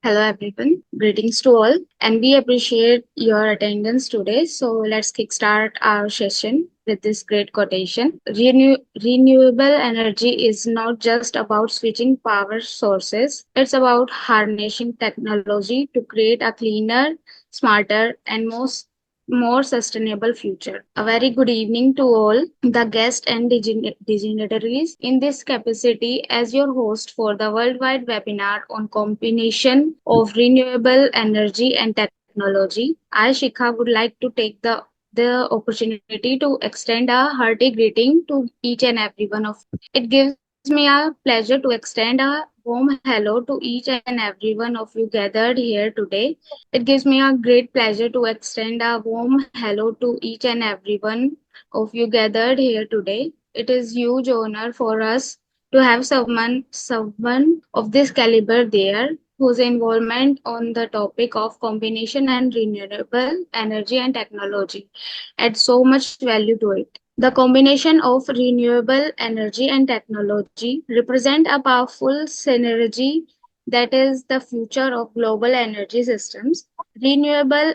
Hello everyone, greetings to all, and we appreciate your attendance today. So let's kickstart our session with this great quotation. Renewable energy is not just about switching power sources, it's about harnessing technology to create a cleaner, smarter, and more sustainable future. A very good evening to all the guests and dignitaries in this capacity as your host for the worldwide webinar on combination of renewable energy and technology. I, Shikha, would like to take the opportunity to extend a hearty greeting to each and every one of you. It gives me a pleasure to extend a warm hello to each and every one of you gathered here today. It gives me a great pleasure to extend a warm hello to each and every one of you gathered here today. It is huge honor for us to have someone of this caliber there whose involvement on the topic of combination and renewable energy and technology adds so much value to it. The combination of renewable energy and technology represent a powerful synergy that is the future of global energy systems. Renewable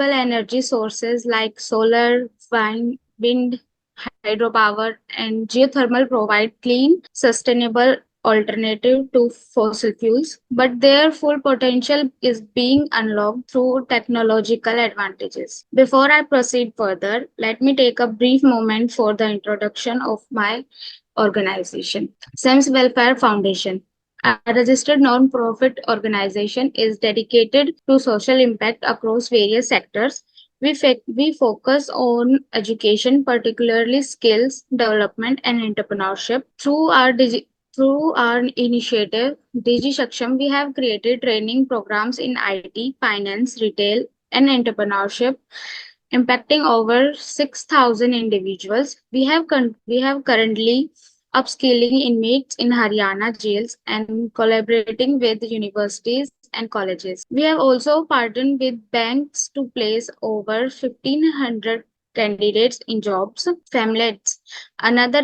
energy sources like solar, wind, hydropower, and geothermal provide clean, sustainable alternative to fossil fuels, but their full potential is being unlocked through technological advantages. Before I proceed further, let me take a brief moment for the introduction of my organization. SEMS Welfare Foundation, a registered non-profit organization, is dedicated to social impact across various sectors. We focus on education, particularly skills development and entrepreneurship. Through our initiative, Digi Shaksham, we have created training programs in IT, finance, retail, and entrepreneurship, impacting over 6,000 individuals. We have currently upskilling inmates in Haryana jails and collaborating with universities and colleges. We have also partnered with banks to place over 1,500 candidates in jobs. Famlets, another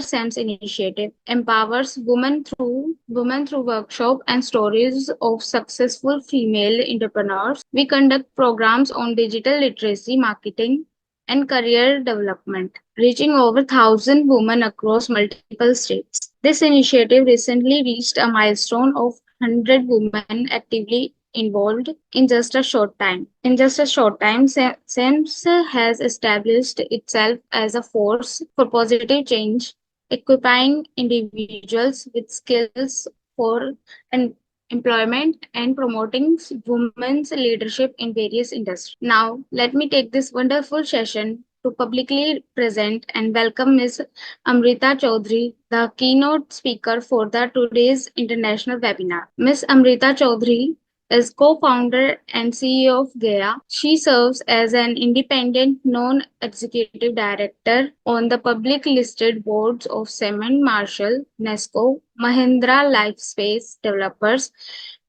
SEMS initiative, empowers women through workshop and stories of successful female entrepreneurs. We conduct programs on digital literacy, marketing, and career development, reaching over 1,000 women across multiple states. This initiative recently reached a milestone of 100 women actively involved in just a short time. In just a short time, SEMS has established itself as a force for positive change, equipping individuals with skills for and employment and promoting women's leadership in various industries. Now, let me take this wonderful session to publicly present and welcome Ms. Amrita Chaudhary, the keynote speaker for the today's international webinar. Ms. Amrita Chaudhary is co-founder and CEO of Gaia. She serves as an independent non-executive director on the public listed boards of Semen Marshall, Nesco, Mahindra Lifespace Developers,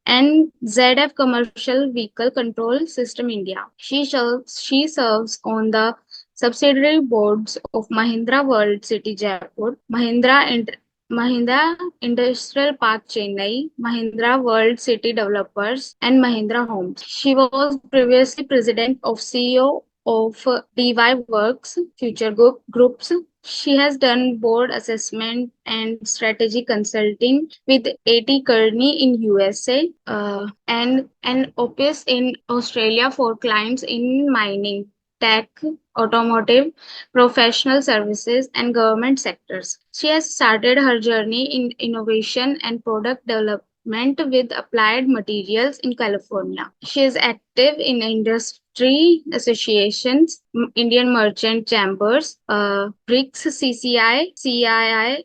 and ZF Commercial Vehicle Control System India. She serves on the subsidiary boards of Mahindra World City Jaipur, Mahindra Industrial Park Chennai, Mahindra World City Developers, and Mahindra Homes. She was previously president of CEO of DY Works Future Groups. She has done board assessment and strategy consulting with AT Kearney in USA, and OPIS in Australia for clients in mining, tech, automotive, professional services, and government sectors. She has started her journey in innovation and product development with applied materials in California. She is active in industry associations, Indian Merchant Chambers, BRICS, CCI, CII,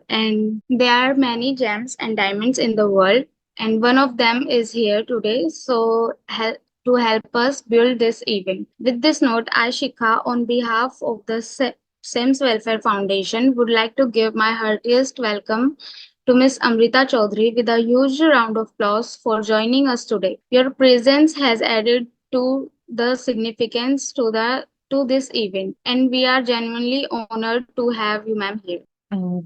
and there are many gems and diamonds in the world, and one of them is here today. So, to help us build this event. With this note, I, Shikha, on behalf of the SEMS Welfare Foundation, would like to give my heartiest welcome to Ms. Amrita Chaudhary with a huge round of applause for joining us today. Your presence has added to the significance to this event, and we are genuinely honored to have you, ma'am, here.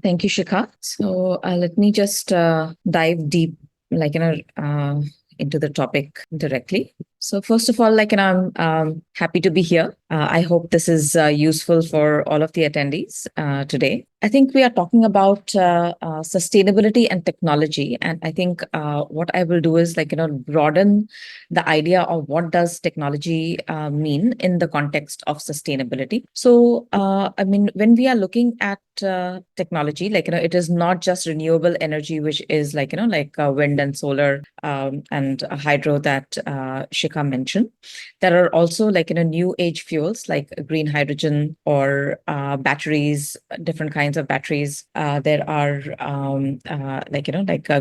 Thank you, Shikha. So let me just dive deep into the topic directly. So first of all, I'm happy to be here. I hope this is useful for all of the attendees today. I think we are talking about sustainability and technology, and I think what I will do is broaden the idea of what does technology mean in the context of sustainability. So, I mean, when we are looking at technology, it is not just renewable energy, which is wind and solar and hydro that Shikha mentioned. There are also new age fuels like green hydrogen or batteries, different kinds of batteries. There are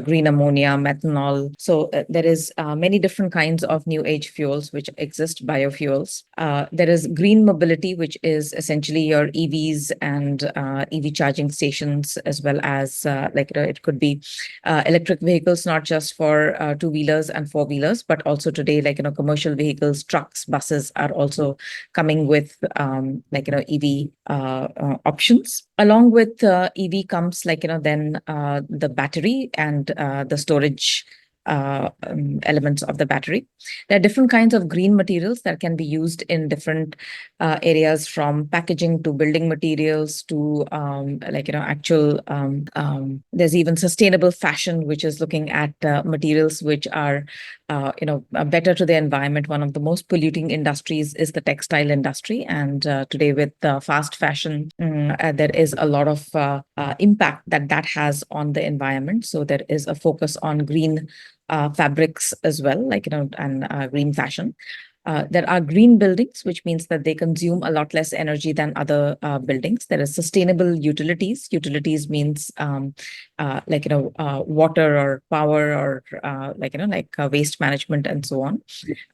green ammonia, methanol. So there is many different kinds of new age fuels which exist, biofuels. There is green mobility, which is essentially your EVs and EV charging stations, as well as it could be electric vehicles, not just for two-wheelers and four-wheelers, but also today, commercial vehicles, trucks, buses are also coming with EV options. Along with EV comes then the battery and the storage elements of the battery. There are different kinds of green materials that can be used in different areas, from packaging to building materials to actual. There's even sustainable fashion, which is looking at materials which are better to the environment. One of the most polluting industries is the textile industry, and today with fast fashion, there is a lot of impact that has on the environment. So there is a focus on green fabrics as well, and green fashion. There are green buildings, which means that they consume a lot less energy than other buildings. There are sustainable utilities. Utilities means water or power or waste management and so on.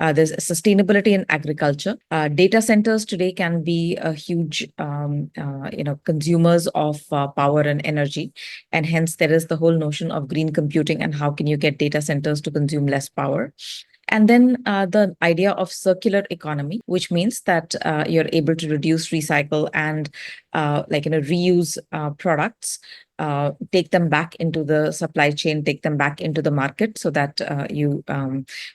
There's sustainability in agriculture. Data centers today can be a huge consumers of power and energy, and hence there is the whole notion of green computing and how can you get data centers to consume less power. And then the idea of circular economy, which means that you're able to reduce, recycle, and reuse products, take them back into the supply chain, take them back into the market, so that you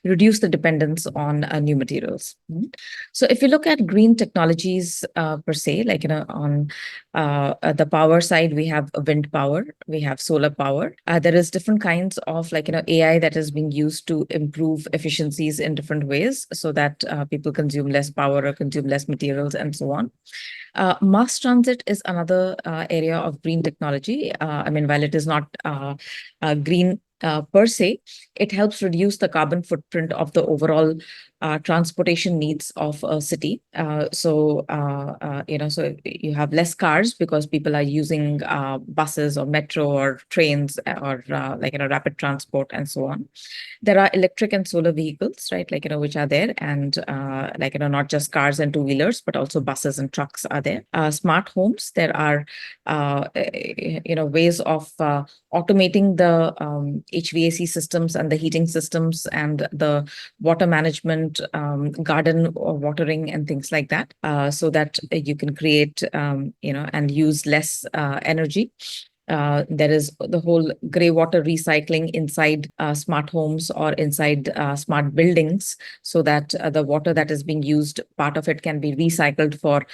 reduce the dependence on new materials. So if you look at green technologies per se, on the power side, we have wind power, we have solar power. There is different kinds of AI that is being used to improve efficiencies in different ways, so that people consume less power or consume less materials and so on. Mass transit is another area of green technology. I mean, while it is not green per se, it helps reduce the carbon footprint of the overall transportation needs of a city. So you have less cars because people are using buses or metro or trains or rapid transport and so on. There are electric and solar vehicles, right? Which are there, and not just cars and two-wheelers, but also buses and trucks are there. Smart homes, there are ways of automating the HVAC systems and the heating systems and the water management, garden watering and things like that, so that you can create and use less energy. There is the whole gray water recycling inside smart homes or inside smart buildings, so that the water that is being used, part of it can be recycled for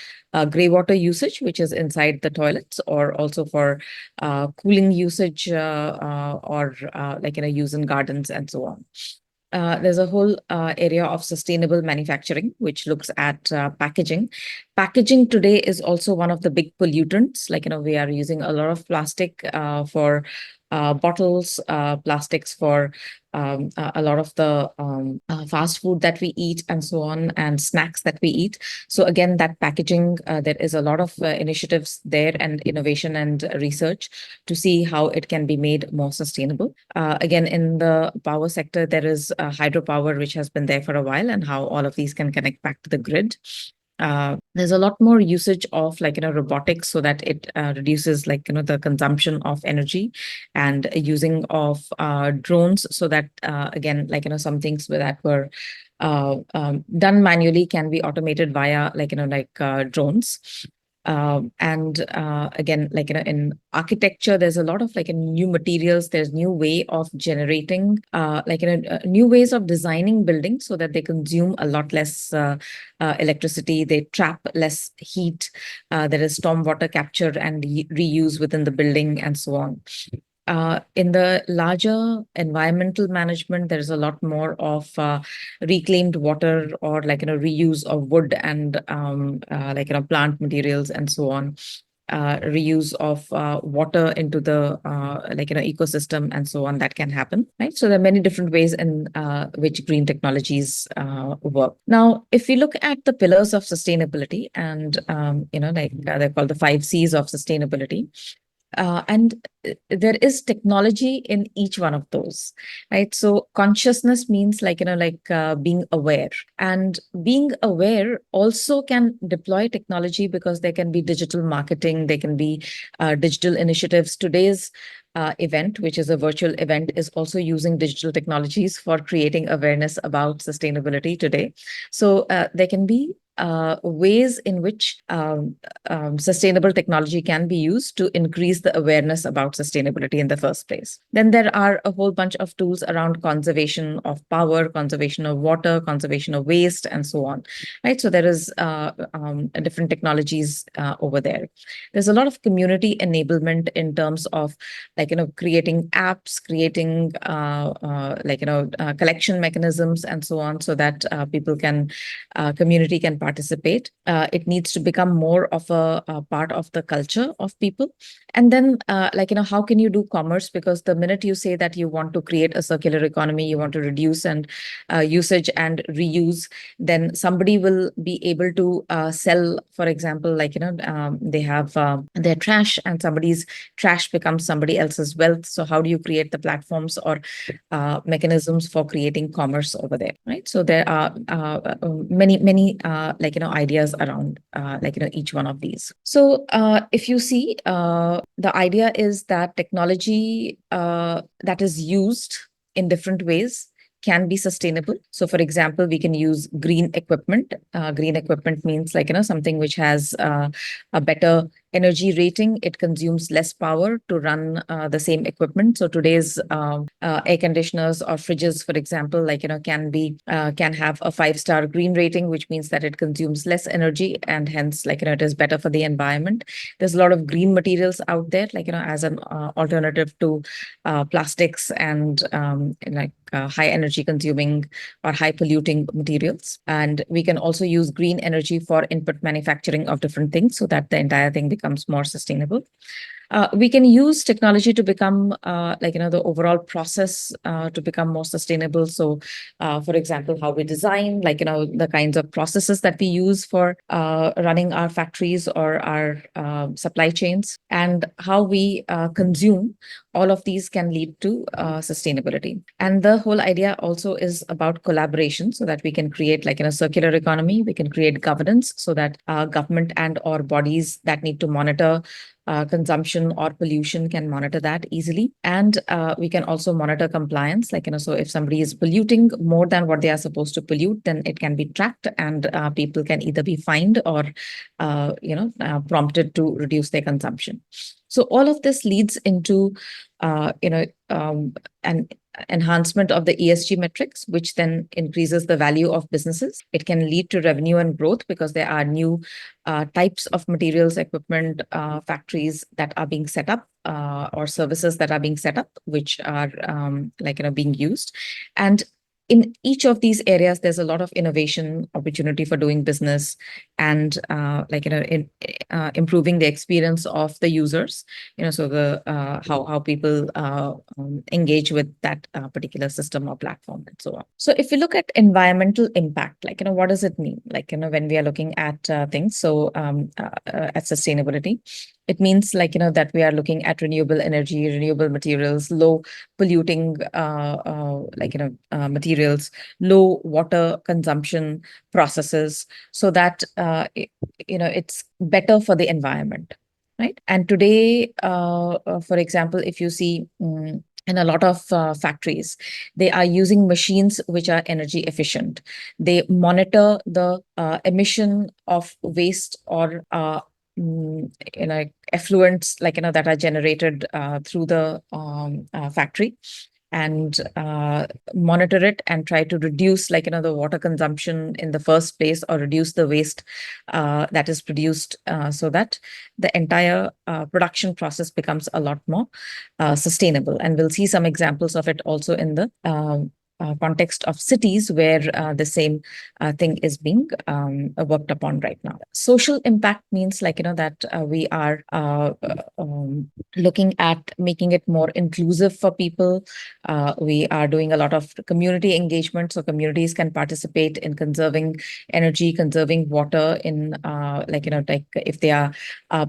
gray water usage, which is inside the toilets, or also for cooling usage or use in gardens and so on. There's a whole area of sustainable manufacturing, which looks at packaging. Packaging today is also one of the big pollutants. We are using a lot of plastic for bottles, plastics for a lot of the fast food that we eat and so on, and snacks that we eat. So again, that packaging, there is a lot of initiatives there and innovation and research to see how it can be made more sustainable. Again, in the power sector, there is hydropower, which has been there for a while, and how all of these can connect back to the grid. There's a lot more usage of robotics, so that it reduces the consumption of energy, and using of drones, so that again some things that were done manually can be automated via drones. And again, like, in architecture, there's a lot of like in new materials, there's new way of generating, new ways of designing buildings so that they consume a lot less electricity, they trap less heat, there is stormwater capture and reuse within the building, and so on. In the larger environmental management, there's a lot more of reclaimed water, or like reuse of wood and plant materials, and so on. Reuse of water into the ecosystem, and so on, that can happen, right? So there are many different ways in which green technologies work. Now, if we look at the pillars of sustainability, and they're called the 5 C's of sustainability. And there is technology in each one of those, right? So consciousness means being aware, and being aware also can deploy technology, because there can be digital marketing, there can be digital initiatives. Today's event, which is a virtual event, is also using digital technologies for creating awareness about sustainability today. So there can be ways in which sustainable technology can be used to increase the awareness about sustainability in the first place. Then there are a whole bunch of tools around conservation of power, conservation of water, conservation of waste, and so on. Right. So there is different technologies over there. There's a lot of community enablement in terms of creating apps, creating collection mechanisms, and so on, so that people can community can participate. It needs to become more of a part of the culture of people. And then, how can you do commerce? Because the minute you say that you want to create a circular economy, you want to reduce and usage and reuse, then somebody will be able to sell, for example, they have their trash, and somebody's trash becomes somebody else's wealth. So how do you create the platforms or mechanisms for creating commerce over there, right? So there are many ideas around each one of these. So if you see, the idea is that technology that is used in different ways can be sustainable. So for example, we can use green equipment. Green equipment means something which has a better energy rating. It consumes less power to run the same equipment. So today's air conditioners or fridges, for example, can have a 5-star green rating, which means that it consumes less energy, and hence it is better for the environment. There's a lot of green materials out there, as an alternative to plastics and high energy consuming or high polluting materials. And we can also use green energy for input manufacturing of different things, so that the entire thing becomes more sustainable. We can use technology to become the overall process to become more sustainable. So for example, how we design, the kinds of processes that we use for running our factories or our supply chains, and how we consume, all of these can lead to sustainability. And the whole idea also is about collaboration, so that we can create a circular economy. We can create governance, so that government and or bodies that need to monitor consumption or pollution can monitor that easily. And we can also monitor compliance, so if somebody is polluting more than what they are supposed to pollute, then it can be tracked, and people can either be fined or prompted to reduce their consumption. So all of this leads into an enhancement of the ESG metrics, which then increases the value of businesses. It can lead to revenue and growth, because there are new types of materials, equipment, factories that are being set up, or services that are being set up, which are being used. And in each of these areas, there's a lot of innovation opportunity for doing business, and improving the experience of the users. So the how people engage with that particular system or platform, and so on. So if we look at environmental impact, what does it mean? When we are looking at things, so at sustainability, it means that we are looking at renewable energy, renewable materials, low polluting materials, low water consumption processes, so that it's better for the environment, right? And today, for example, if you see in a lot of factories, they are using machines which are energy efficient. They monitor the emission of waste or effluents that are generated through the factory, and monitor it and try to reduce the water consumption in the first place, or reduce the waste that is produced, so that the entire production process becomes a lot more sustainable. And we'll see some examples of it also in the context of cities where the same thing is being worked upon right now. Social impact means that we are looking at making it more inclusive for people. We are doing a lot of community engagement, so communities can participate in conserving energy, conserving water, in if they are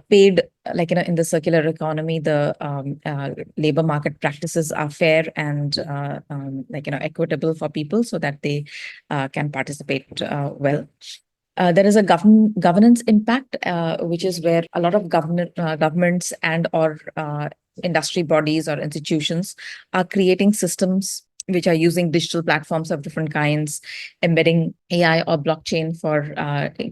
paid, in the circular economy, the labor market practices are fair and equitable for people, so that they can participate well. There is a governance impact, which is where a lot of governments and or industry bodies or institutions are creating systems which are using digital platforms of different kinds, embedding AI or blockchain for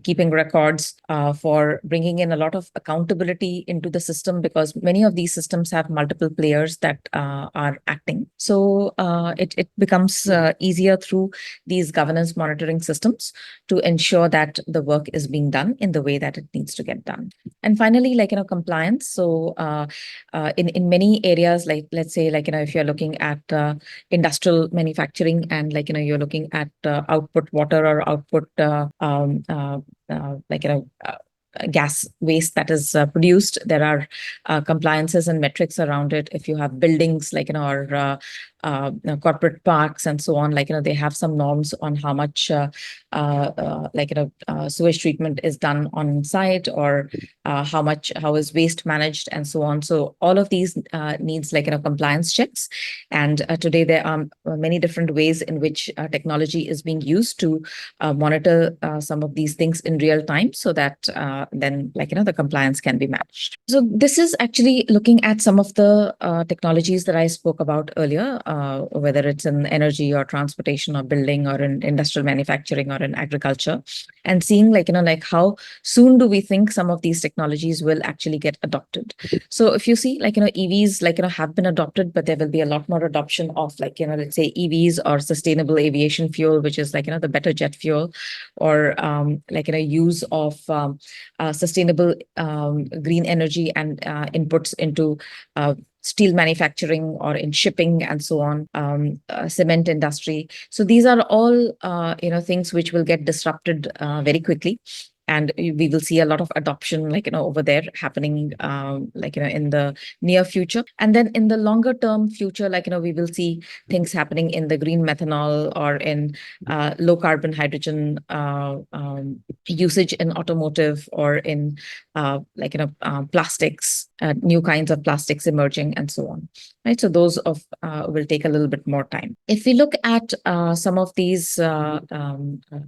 keeping records, for bringing in a lot of accountability into the system, because many of these systems have multiple players that are acting. So it becomes easier through these governance monitoring systems to ensure that the work is being done in the way that it needs to get done. And finally, compliance. So in many areas, let's say, if you're looking at industrial manufacturing, and you're looking at output water or output gas waste that is produced, there are compliances and metrics around it. If you have buildings or corporate parks and so on, they have some norms on how much sewage treatment is done on site, or how is waste managed, and so on. So all of these needs compliance checks. And today there are many different ways in which technology is being used to monitor some of these things in real time, so that then the compliance can be managed. So this is actually looking at some of the technologies that I spoke about earlier, whether it's in energy or transportation or building or in industrial manufacturing or in agriculture, and seeing how soon do we think some of these technologies will actually get adopted. So if you see EVs have been adopted, but there will be a lot more adoption of let's say EVs or sustainable aviation fuel, which is the better jet fuel, or use of sustainable green energy and inputs into steel manufacturing or in shipping and so on, cement industry. So these are all things which will get disrupted very quickly, and we will see a lot of adoption over there happening in the near future. And then in the longer term future, we will see things happening in the green methanol or in low carbon hydrogen usage in automotive, or in plastics, new kinds of plastics emerging, and so on. Right, so those will take a little bit more time. If we look at some of these, how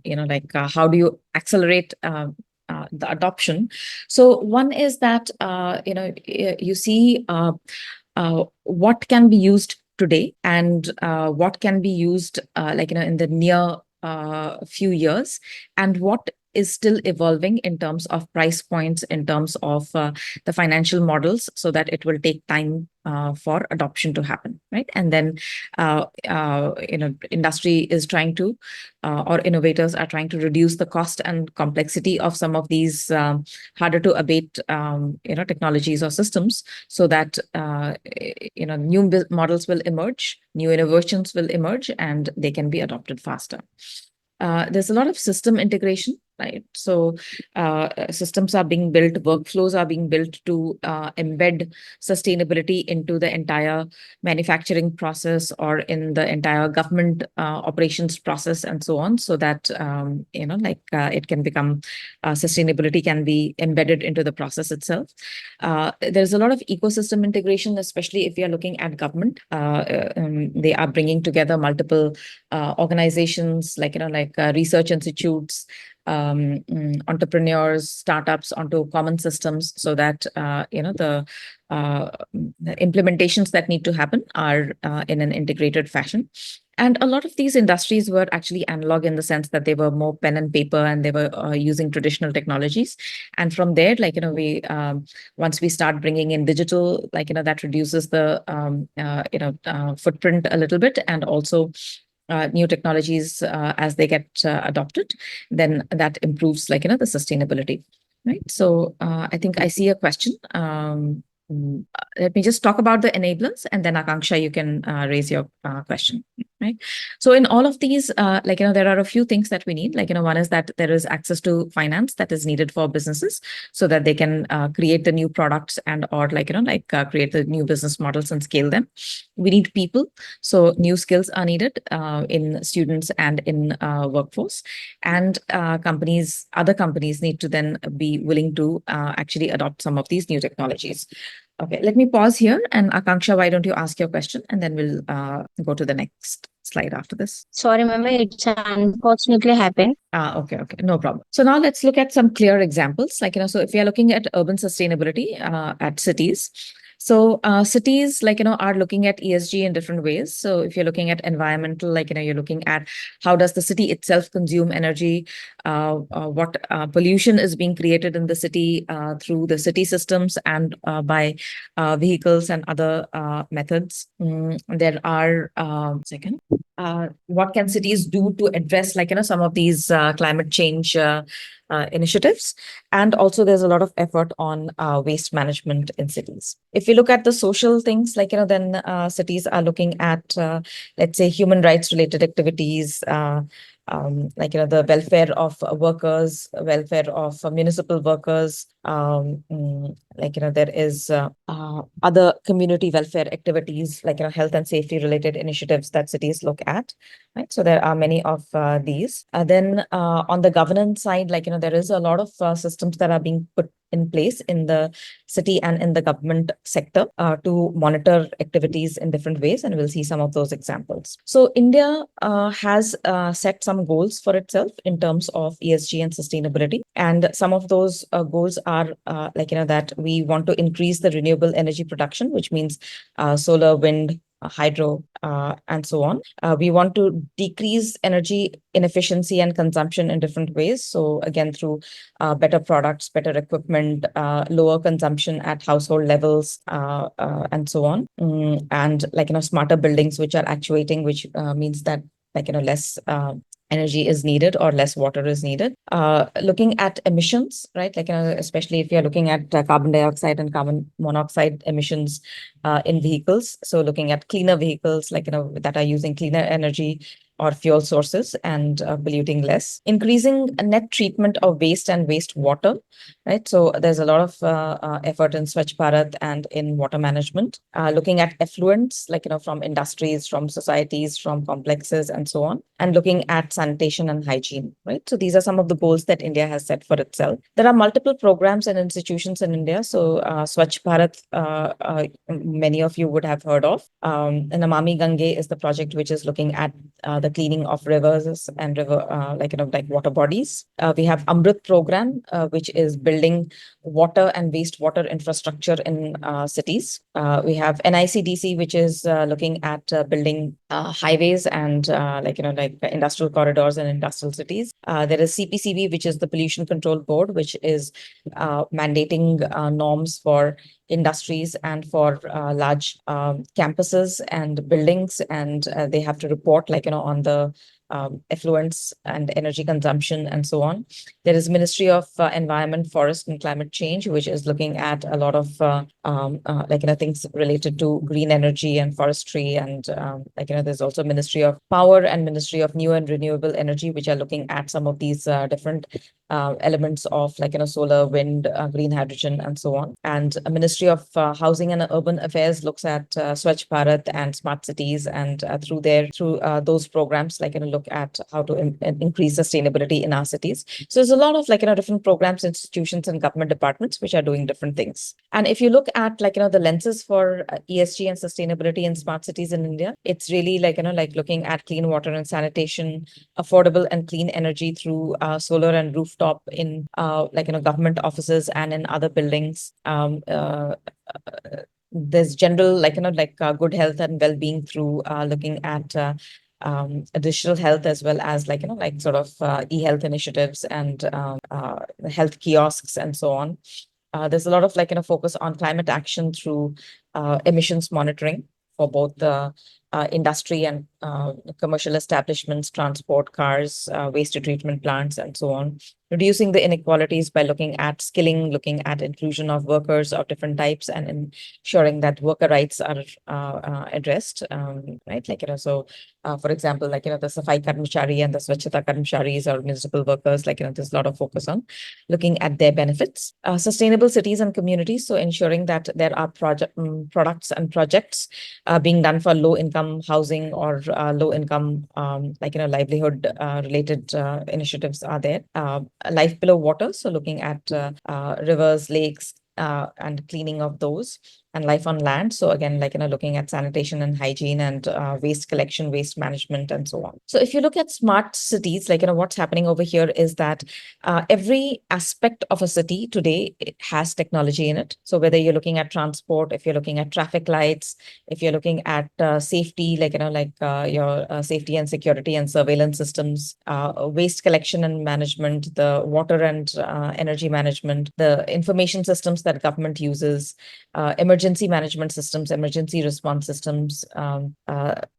do you accelerate the adoption? So one is that you see what can be used today, and what can be used in the near few years, and what is still evolving in terms of price points, in terms of the financial models, so that it will take time for adoption to happen, right? And then industry is trying to or innovators are trying to reduce the cost and complexity of some of these harder to abate technologies or systems, so that new models will emerge, new innovations will emerge, and they can be adopted faster. There's a lot of system integration, right? So systems are being built, workflows are being built to embed sustainability into the entire manufacturing process, or in the entire government operations process, and so on, so that it can become sustainability can be embedded into the process itself. There's a lot of ecosystem integration, especially if we are looking at government. They are bringing together multiple organizations, research institutes, entrepreneurs, startups onto common systems, so that the implementations that need to happen are in an integrated fashion. And a lot of these industries were actually analog in the sense that they were more pen and paper, and they were using traditional technologies. And from there, we once we start bringing in digital, that reduces the footprint a little bit, and also new technologies as they get adopted, then that improves the sustainability, right? So I think I see a question. Let me just talk about the enablers, and then Akanksha, you can raise your question, right? So in all of these, there are a few things that we need. One is that there is access to finance that is needed for businesses, so that they can create the new products, and or create the new business models and scale them. We need people, so new skills are needed in students and in workforce, and other companies need to then be willing to actually adopt some of these new technologies. Okay, let me pause here. And Akanksha, why don't you ask your question, and then we'll go to the next slide after this. Sorry, ma'am, it's unfortunately happened. Okay, no problem. So now let's look at some clear examples. So if we are looking at urban sustainability at cities, so cities, are looking at ESG in different ways. So if you're looking at environmental, you're looking at how does the city itself consume energy, what pollution is being created in the city through the city systems and by vehicles and other methods. There are what can cities do to address some of these climate change initiatives. And also there's a lot of effort on waste management in cities. If you look at the social things, then cities are looking at let's say human rights related activities, the welfare of workers, welfare of municipal workers. There is other community welfare activities, health and safety related initiatives that cities look at, right? So there are many of these. Then on the governance side, there is a lot of systems that are being put in place in the city and in the government sector to monitor activities in different ways, and we'll see some of those examples. So India has set some goals for itself in terms of ESG and sustainability, and some of those goals are that we want to increase the renewable energy production, which means solar, wind, hydro, and so on. We want to decrease energy inefficiency and consumption in different ways. So again, through better products, better equipment, lower consumption at household levels, and so on. And smarter buildings which are actuating, which means that less energy is needed or less water is needed. Looking at emissions, right? Especially if you're looking at carbon dioxide and carbon monoxide emissions in vehicles. So looking at cleaner vehicles, that are using cleaner energy or fuel sources and polluting less. Increasing net treatment of waste and wastewater, right? So there's a lot of effort in Swachh Bharat and in water management. Looking at effluents, from industries, from societies, from complexes, and so on. And looking at sanitation and hygiene, right? So these are some of the goals that India has set for itself. There are multiple programs and institutions in India. So Swachh Bharat, many of you would have heard of. And Namami Gange is the project which is looking at the cleaning of rivers and river, water bodies. We have Amrit program, which is building water and wastewater infrastructure in cities. We have NICDC, which is looking at building highways and industrial corridors and industrial cities. There is CPCB, which is the Pollution Control Board, which is mandating norms for industries and for large campuses and buildings, and they have to report on the effluents and energy consumption and so on. There is Ministry of Environment, Forest and Climate Change, which is looking at a lot of things related to green energy and forestry, and there's also Ministry of Power and Ministry of New and Renewable Energy, which are looking at some of these different elements of solar, wind, green hydrogen, and so on. And a Ministry of Housing and Urban Affairs looks at Swachh Bharat and smart cities, and through those programs, look at how to increase sustainability in our cities. So there's a lot of different programs, institutions, and government departments which are doing different things. And if you look at the lenses for ESG and sustainability in smart cities in India, it's really looking at clean water and sanitation, affordable and clean energy through solar and rooftop in government offices and in other buildings. There's general good health and well-being through looking at digital health, as well as sort of e-health initiatives and health kiosks and so on. There's a lot of focus on climate action through emissions monitoring for both the industry and commercial establishments, transport, cars, waste treatment plants, and so on. Reducing the inequalities by looking at skilling, looking at inclusion of workers of different types, and ensuring that worker rights are addressed. Right, so for example, the Safai Karmachari and the Swachhata Karmacharis or municipal workers, there's a lot of focus on looking at their benefits. Sustainable cities and communities, so ensuring that there are products and projects being done for low income housing or low income livelihood related initiatives are there. Life below water, so looking at rivers, lakes, and cleaning of those, and life on land. So again, looking at sanitation and hygiene and waste collection, waste management, and so on. So if you look at smart cities, what's happening over here is that every aspect of a city today, it has technology in it. So whether you're looking at transport, if you're looking at traffic lights, if you're looking at safety, your safety and security and surveillance systems, waste collection and management, the water and energy management, the information systems that government uses, emergency management systems, emergency response systems,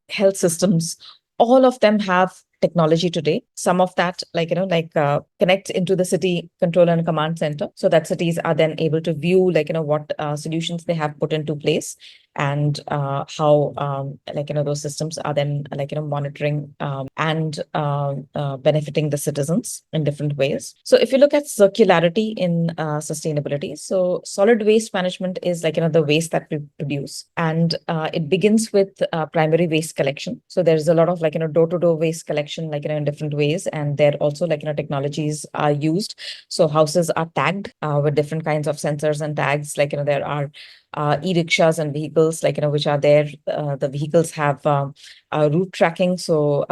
health systems, all of them have technology today. Some of that, connects into the city control and command center, so that cities are then able to view, what solutions they have put into place, and how, those systems are then, monitoring and benefiting the citizens in different ways. So if you look at circularity in sustainability, so solid waste management is the waste that we produce, and it begins with primary waste collection. So there's a lot of door-to-door waste collection in different ways, and there also technologies are used. So houses are tagged with different kinds of sensors and tags. There are e-rickshaws and vehicles which are there. The vehicles have route tracking, so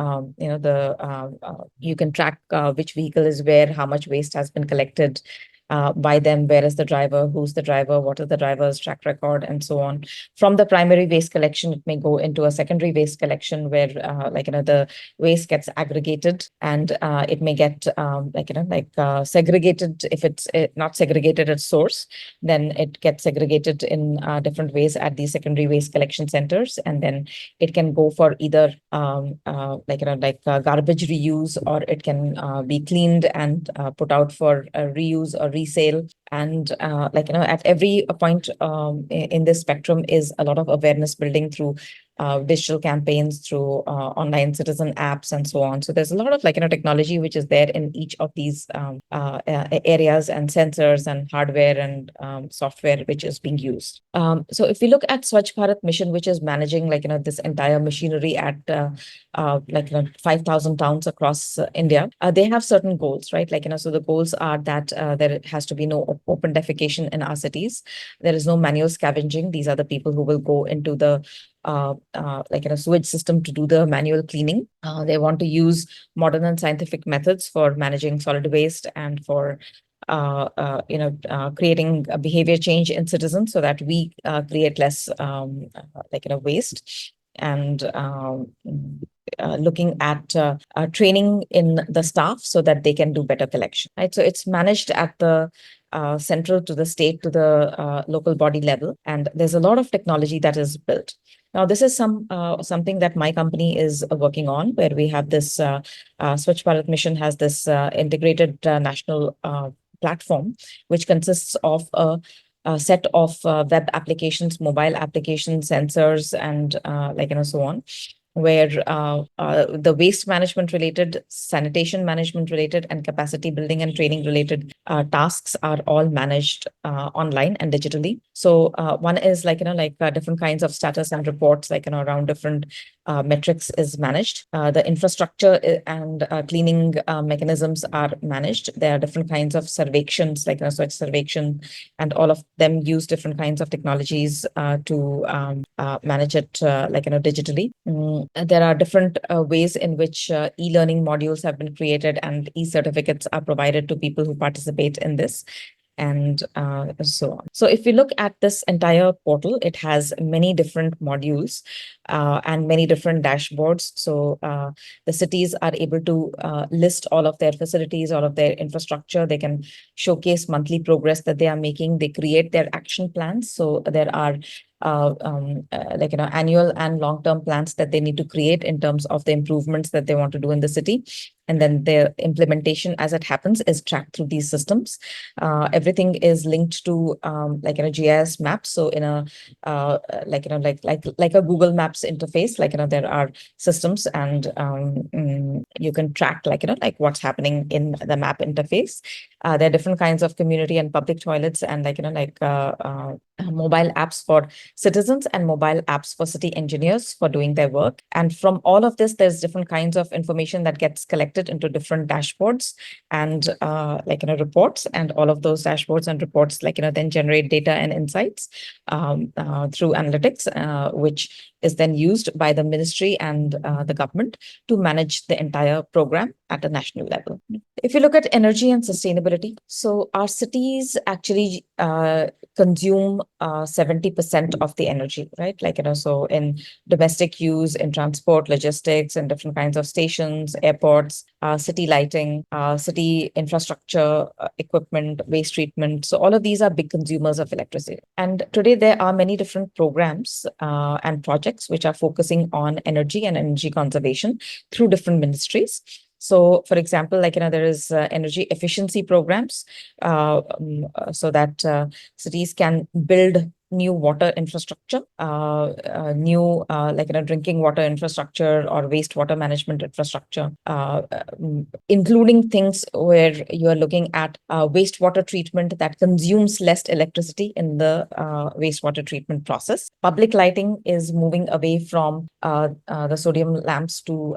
you can track which vehicle is where, how much waste has been collected by them, where is the driver, who's the driver, what is the driver's track record, and so on. From the primary waste collection, it may go into a secondary waste collection where the waste gets aggregated, and it may get segregated. If it's not segregated at source, then it gets segregated in different ways at these secondary waste collection centers, and then it can go for either garbage reuse, or it can be cleaned and put out for reuse or resale. And at every point in this spectrum is a lot of awareness building through digital campaigns, through online citizen apps, and so on. So there's a lot of technology which is there in each of these areas, and sensors and hardware and software which is being used. So if we look at Swachh Bharat mission, which is managing this entire machinery at 5,000 towns across India, they have certain goals, right? So the goals are that there has to be no open defecation in our cities. There is no manual scavenging. These are the people who will go into the sewage system to do the manual cleaning. They want to use modern and scientific methods for managing solid waste, and for creating a behavior change in citizens, so that we create less waste, and looking at training in the staff so that they can do better collection, right? So it's managed at the central to the state to the local body level, and there's a lot of technology that is built. Now, this is something that my company is working on, where we have this Swachh Bharat mission has this integrated national platform, which consists of a set of web applications, mobile applications, sensors, and so on, where the waste management related, sanitation management related, and capacity building and training related tasks are all managed online and digitally. So one is different kinds of status and reports around different metrics is managed. The infrastructure and cleaning mechanisms are managed. There are different kinds of survections, Swachh Survection, and all of them use different kinds of technologies to manage it digitally. There are different ways in which e-learning modules have been created, and e-certificates are provided to people who participate in this. and so on. So if we look at this entire portal, it has many different modules and many different dashboards. So the cities are able to list all of their facilities, all of their infrastructure. They can showcase monthly progress that they are making. They create their action plans. So there are annual and long-term plans that they need to create in terms of the improvements that they want to do in the city. And then their implementation as it happens is tracked through these systems. Everything is linked to GIS maps. So in a like a Google Maps interface, there are systems, and you can track what's happening in the map interface. There are different kinds of community and public toilets, and mobile apps for citizens and mobile apps for city engineers for doing their work. And from all of this, there's different kinds of information that gets collected into different dashboards and reports. And all of those dashboards and reports then generate data and insights through analytics, which is then used by the ministry and the government to manage the entire program at a national level. If you look at energy and sustainability, so our cities actually consume 70% of the energy, right? So in domestic use, in transport, logistics, and different kinds of stations, airports, city lighting, city infrastructure, equipment, waste treatment. So all of these are big consumers of electricity. And today there are many different programs and projects which are focusing on energy and energy conservation through different ministries. So, for example, there is energy efficiency programs so that cities can build new water infrastructure, new drinking water infrastructure or wastewater management infrastructure, including things where you are looking at wastewater treatment that consumes less electricity in the wastewater treatment process. Public lighting is moving away from the sodium lamps to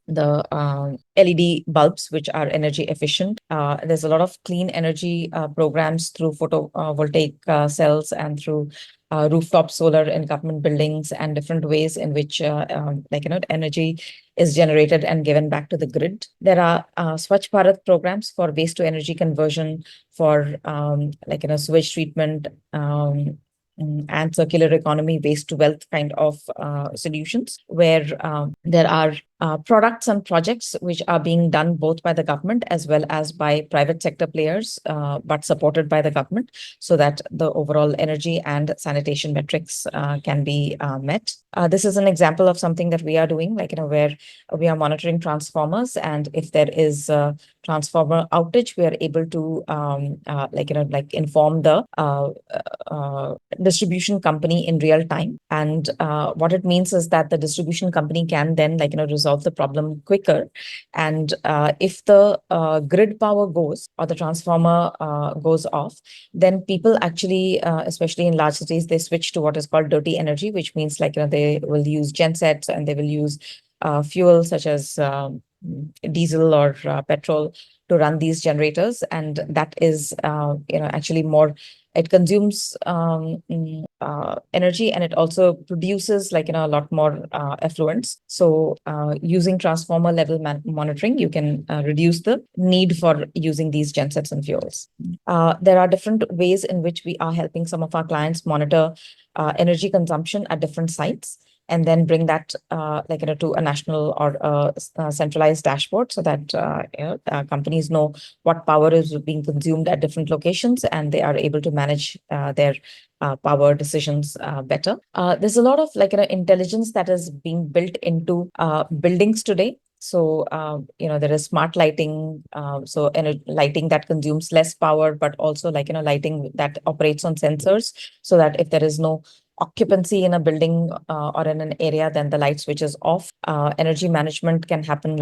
the LED bulbs, which are energy efficient. There's a lot of clean energy programs through photovoltaic cells and through rooftop solar in government buildings, and different ways in which energy is generated and given back to the grid. There are Swachh Bharat programs for waste to energy conversion, for sewage treatment, and circular economy, waste to wealth kind of solutions, where there are products and projects which are being done both by the government as well as by private sector players, but supported by the government, so that the overall energy and sanitation metrics can be met. This is an example of something that we are doing, where we are monitoring transformers, and if there is a transformer outage, we are able to inform the distribution company in real time. And what it means is that the distribution company can then resolve the problem quicker. And if the grid power goes or the transformer goes off, then people actually, especially in large cities, they switch to what is called dirty energy, which means they will use gensets, and they will use fuel such as diesel or petrol to run these generators. And that is actually more, it consumes energy, and it also produces a lot more effluents. So using transformer level monitoring, you can reduce the need for using these gensets and fuels. There are different ways in which we are helping some of our clients monitor energy consumption at different sites, and then bring that to a national or a centralized dashboard, so that companies know what power is being consumed at different locations, and they are able to manage their power decisions better. There's a lot of intelligence that is being built into buildings today. So, there is smart lighting, so lighting that consumes less power, but also lighting that operates on sensors, so that if there is no occupancy in a building or in an area, then the light switches off. Energy management can happen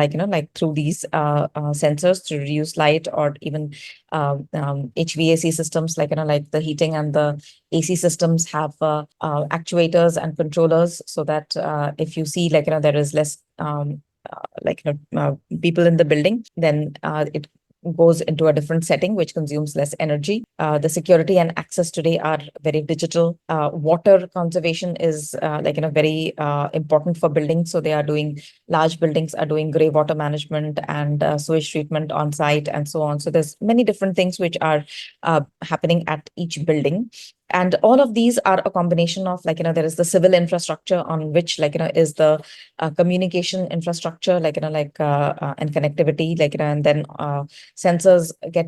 through these sensors to reduce light, or even HVAC systems, like the heating and the AC systems have actuators and controllers, so that if you see there is less people in the building, then it goes into a different setting which consumes less energy. The security and access today are very digital. Water conservation is very important for buildings, so they are doing large buildings are doing gray water management and sewage treatment on site and so on. So there's many different things which are happening at each building. And all of these are a combination of, like, there is the civil infrastructure on which, like, is the communication infrastructure, like, and connectivity, like, and then sensors get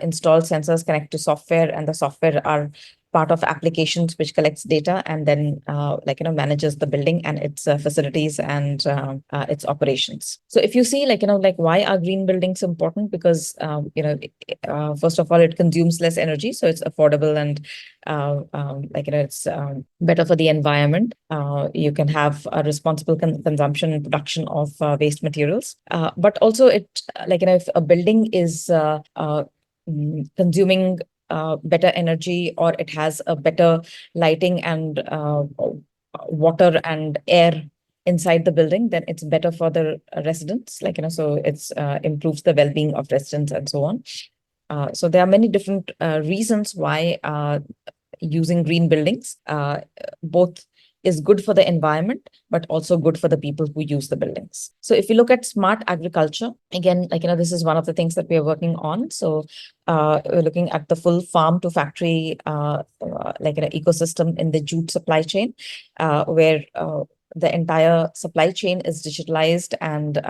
installed, sensors connect to software, and the software are part of applications which collects data and then manages the building and its facilities and its operations. So if you see, why are green buildings important? Because first of all, it consumes less energy, so it's affordable, and it's better for the environment. You can have a responsible consumption and production of waste materials, but also it if a building is consuming better energy, or it has a better lighting and water and air inside the building, then it's better for the residents, so it's improves the well-being of residents and so on. So there are many different reasons why using green buildings both is good for the environment, but also good for the people who use the buildings. So if you look at smart agriculture, again, this is one of the things that we are working on. So we're looking at the full farm to factory, ecosystem in the jute supply chain, where the entire supply chain is digitalized and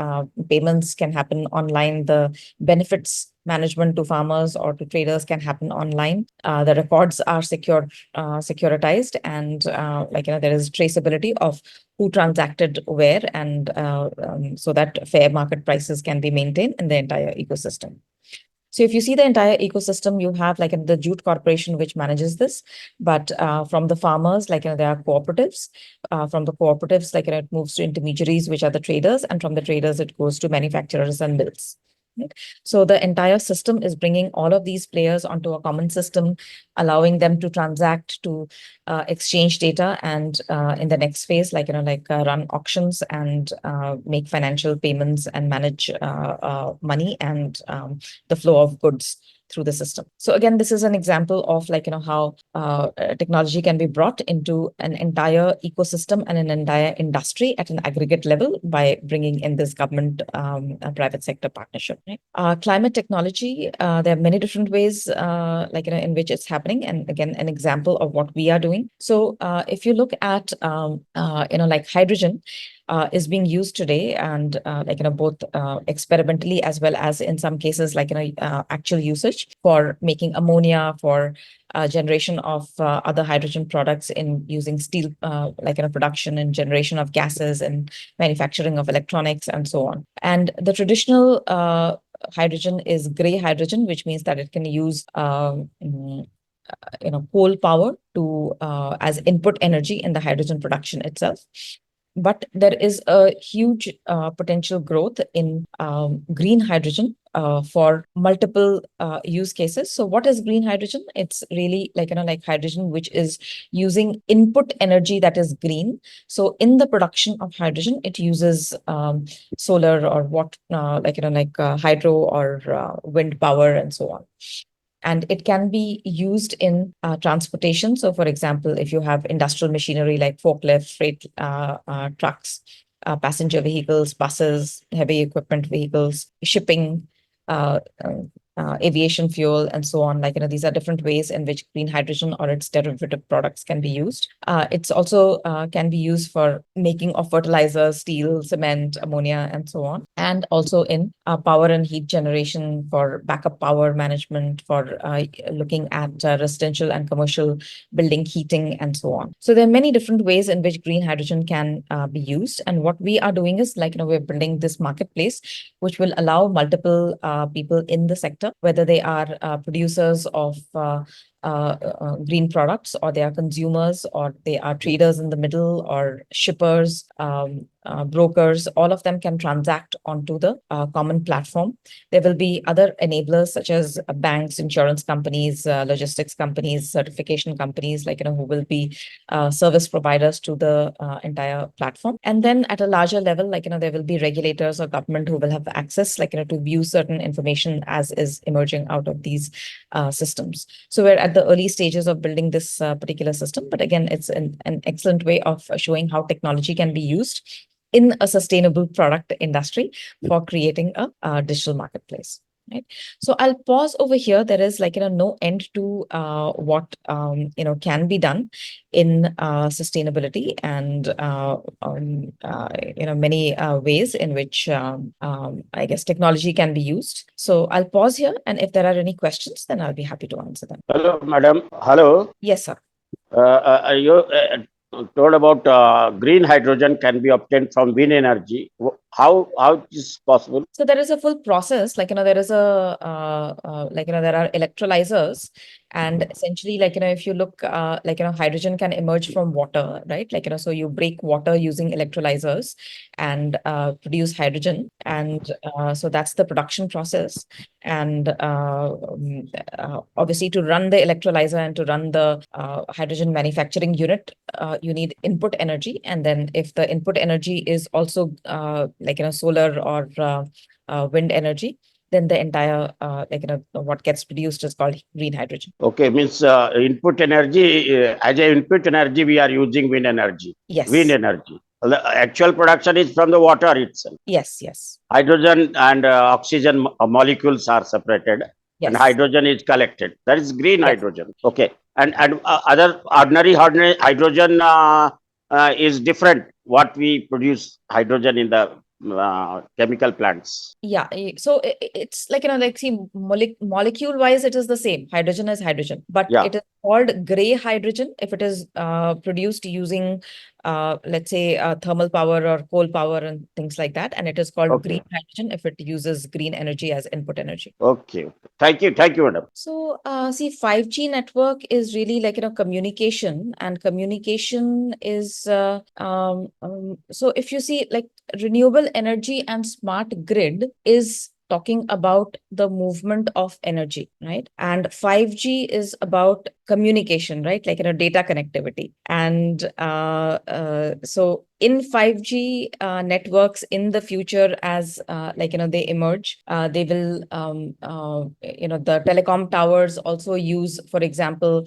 payments can happen online. The benefits management to farmers or to traders can happen online. The records are securitized, and there is traceability of who transacted where, and so that fair market prices can be maintained in the entire ecosystem. So if you see the entire ecosystem, you have the Jute Corporation, which manages this. But from the farmers, there are cooperatives. From the cooperatives, it moves to intermediaries, which are the traders. And from the traders, it goes to manufacturers and mills. Right? So the entire system is bringing all of these players onto a common system, allowing them to transact, to exchange data, and in the next phase, run auctions and make financial payments and manage money and the flow of goods through the system. So again, this is an example of how technology can be brought into an entire ecosystem and an entire industry at an aggregate level by bringing in this government private sector partnership. Right? Climate technology, there are many different ways in which it's happening, and again, an example of what we are doing. So if you look at hydrogen is being used today, and both experimentally as well as in some cases actual usage for making ammonia, for generation of other hydrogen products in using steel production and generation of gases and manufacturing of electronics and so on. And the traditional hydrogen is gray hydrogen, which means that it can use coal power to as input energy in the hydrogen production itself. But there is a huge potential growth in green hydrogen for multiple use cases. So what is green hydrogen? It's really hydrogen, which is using input energy that is green. So in the production of hydrogen, it uses solar or hydro or wind power and so on. And it can be used in transportation. So, for example, if you have industrial machinery like forklifts, freight trucks, passenger vehicles, buses, heavy equipment vehicles, shipping, aviation fuel, and so on. These are different ways in which green hydrogen or its derivative products can be used. It's also can be used for making of fertilizers, steel, cement, ammonia, and so on. And also in power and heat generation, for backup power management, for looking at residential and commercial building heating, and so on. So there are many different ways in which green hydrogen can be used. And what we are doing is we're building this marketplace, which will allow multiple people in the sector, whether they are producers of green products, or they are consumers, or they are traders in the middle, or shippers, brokers. All of them can transact onto the common platform. There will be other enablers such as banks, insurance companies, logistics companies, certification companies, who will be service providers to the entire platform. And then at a larger level, there will be regulators or government who will have access, to view certain information as is emerging out of these systems. So we're at the early stages of building this particular system, but again, it's an excellent way of showing how technology can be used in a sustainable product industry for creating a digital marketplace. Right. So I'll pause over here. There is no end to what can be done in sustainability and many ways in which I guess technology can be used. So I'll pause here, and if there are any questions, then I'll be happy to answer them. Hello, madam. Hello. Yes, sir. You told about green hydrogen can be obtained from wind energy. How is possible? So there is a full process, there is there are electrolyzers, and essentially, if you look, hydrogen can emerge from water, right? So you break water using electrolyzers and produce hydrogen. And so that's the production process. And obviously, to run the electrolyzer and to run the hydrogen manufacturing unit, you need input energy. And then if the input energy is also solar or wind energy, then the entire what gets produced is called green hydrogen. Okay, means input energy, as a input energy we are using wind energy. Yes. Wind energy. The actual production is from the water itself. Yes. Hydrogen and oxygen molecules are separated. Yes. And hydrogen is collected. That is green Yes. hydrogen. Okay. And other ordinary hydrogen is different. What we produce hydrogen in the chemical plants. Yeah. So it's see, molecule wise, it is the same. Hydrogen is hydrogen, but Yeah. it is called gray hydrogen if it is produced using, let's say, thermal power or coal power and things like that. And it is called Okay. green hydrogen if it uses green energy as input energy. Okay. Thank you, madam. So, see, 5G network is really communication, and communication is so if you see renewable energy and smart grid is talking about the movement of energy, right? And 5G is about communication, right? Data connectivity. And so in 5G networks in the future, as they emerge, they will the telecom towers also use, for example,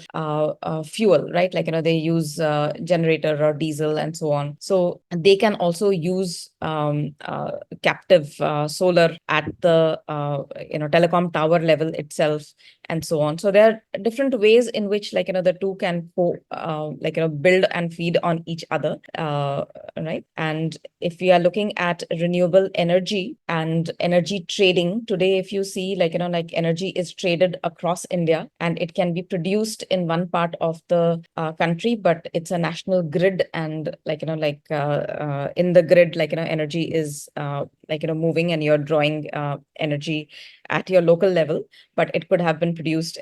fuel, right? They use generator or diesel and so on. So they can also use captive solar at the telecom tower level itself, and so on. So there are different ways in which the two can build and feed on each other, right? And if we are looking at renewable energy and energy trading today, if you see energy is traded across India, and it can be produced in one part of the country, but it's a national grid, and in the grid, energy is moving, and you're drawing energy at your local level, but it could have been produced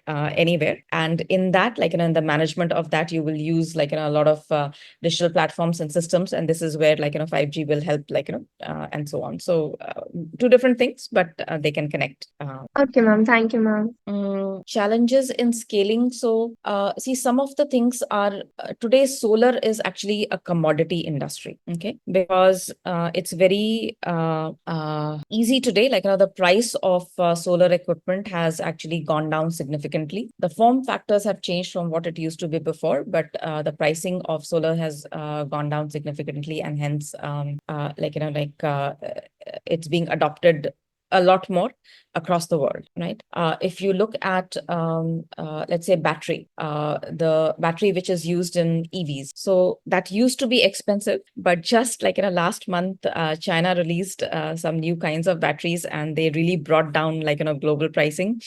anywhere. And in that, in the management of that, you will use a lot of digital platforms and systems, and this is where 5G will help, and so on. So two different things, but they can connect. Okay, ma'am. Thank you, ma'am. Challenges in scaling. So see, some of the things are today solar is actually a commodity industry, okay? Because it's very easy today. The price of solar equipment has actually gone down significantly. The form factors have changed from what it used to be before, but the pricing of solar has gone down significantly, and hence it's being adopted a lot more across the world, right? If you look at, let's say, battery, the battery which is used in EVs. So that used to be expensive, but just last month, China released some new kinds of batteries, and they really brought down global pricing.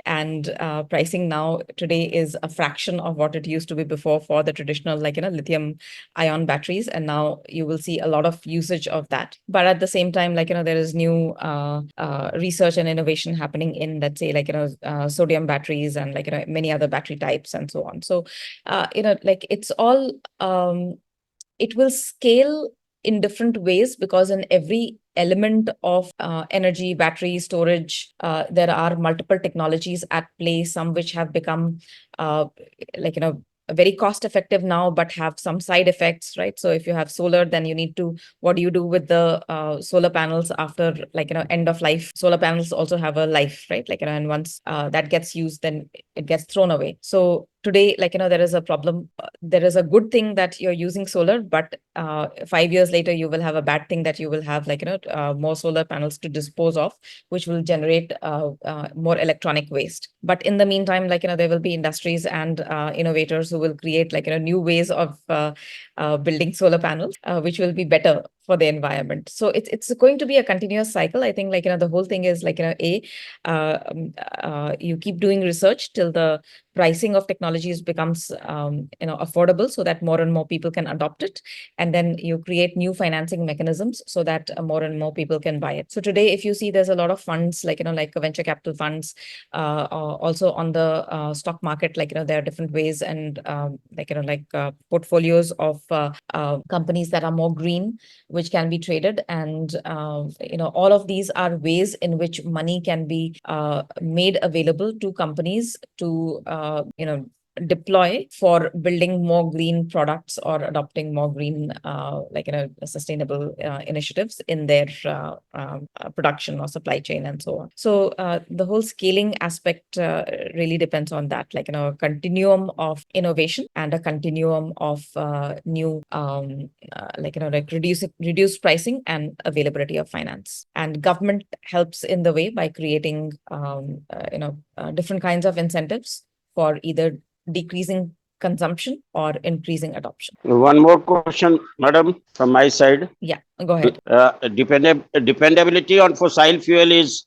And pricing now today is a fraction of what it used to be before for the traditional lithium ion batteries. And now you will see a lot of usage of that. But at the same time, there is new research and innovation happening in, let's say, sodium batteries and many other battery types and so on. So it's all it will scale in different ways, because in every element of energy, battery storage, there are multiple technologies at play, some which have become very cost effective now, but have some side effects, right? So if you have solar, then you need to, what do you do with the solar panels after end of life? Solar panels also have a life, right? And once that gets used, then it gets thrown away. So today, there is a problem. There is a good thing that you're using solar, but 5 years later, you will have a bad thing that you will have more solar panels to dispose of, which will generate more electronic waste. But in the meantime, there will be industries and innovators who will create new ways of building solar panels, which will be better for the environment. So it's going to be a continuous cycle. I think the whole thing is you keep doing research till the pricing of technologies becomes affordable, so that more and more people can adopt it, and then you create new financing mechanisms so that more and more people can buy it. So today, if you see, there's a lot of funds like venture capital funds, also on the stock market. There are different ways, and portfolios of companies that are more green, which can be traded, and all of these are ways in which money can be made available to companies to deploy for building more green products or adopting more green sustainable initiatives in their production or supply chain and so on. So the whole scaling aspect really depends on that, a continuum of innovation and a continuum of new reduced pricing and availability of finance. And government helps in the way by creating different kinds of incentives for either decreasing consumption or increasing adoption. One more question, madam, from my side. Yeah, go ahead. Dependability on fossil fuel is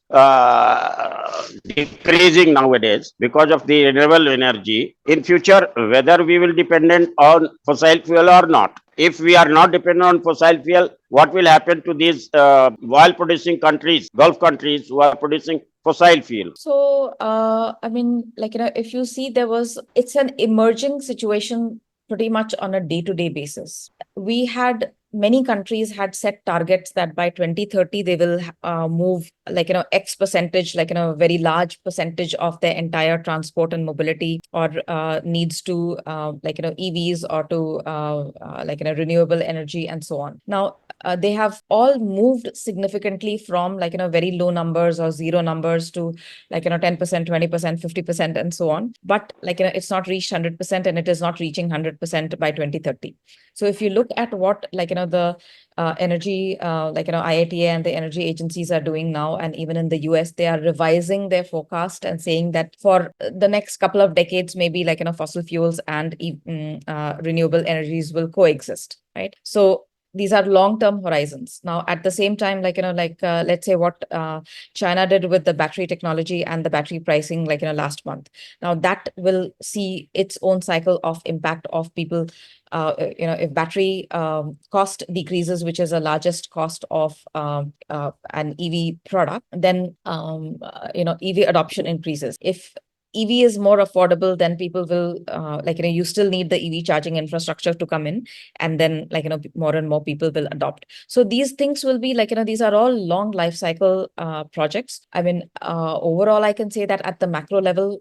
decreasing nowadays because of the renewable energy. In future, whether we will dependent on fossil fuel or not, if we are not dependent on fossil fuel, what will happen to these oil producing countries, Gulf countries who are producing fossil fuel? So, if you see, it's an emerging situation pretty much on a day-to-day basis. Many countries had set targets that by 2030, they will move X percentage, very large percentage of their entire transport and mobility or needs to EVs or to renewable energy and so on. Now, they have all moved significantly from very low numbers or zero numbers to 10%, 20%, 50% and so on. But it's not reached 100% and it is not reaching 100% by 2030. So if you look at what the energy IATA and the energy agencies are doing now, and even in the US, they are revising their forecast and saying that for the next couple of decades, maybe fossil fuels and renewable energies will coexist, right? So these are long-term horizons. Now, at the same time, let's say what China did with the battery technology and the battery pricing, last month. Now that will see its own cycle of impact of people. If battery cost decreases, which is the largest cost of an EV product, then EV adoption increases. If EV is more affordable, then people will you still need the EV charging infrastructure to come in, and then more and more people will adopt. So these things will be these are all long life cycle projects. I mean, overall, I can say that at the macro level,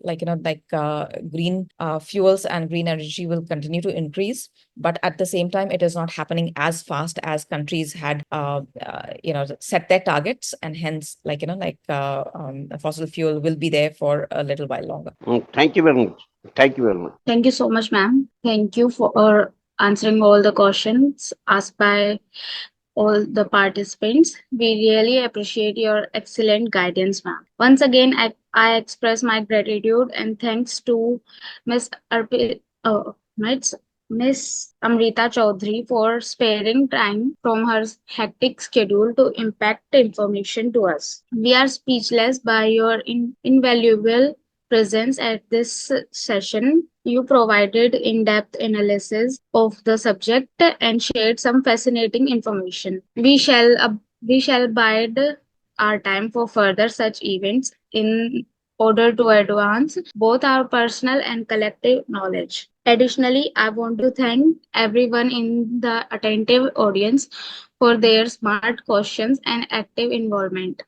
green fuels and green energy will continue to increase, but at the same time, it is not happening as fast as countries had set their targets, and hence fossil fuel will be there for a little while longer. Thank you very much. Thank you very much. Thank you so much, ma'am. Thank you for answering all the questions asked by all the participants. We really appreciate your excellent guidance, ma'am. Once again, I express my gratitude and thanks to Miss Miss Amrita Chaudhary for sparing time from her hectic schedule to impact the information to us. We are speechless by your invaluable presence at this session. You provided in-depth analysis of the subject and shared some fascinating information. We shall bide our time for further such events in order to advance both our personal and collective knowledge. Additionally, I want to thank everyone in the attentive audience for their smart questions and active involvement.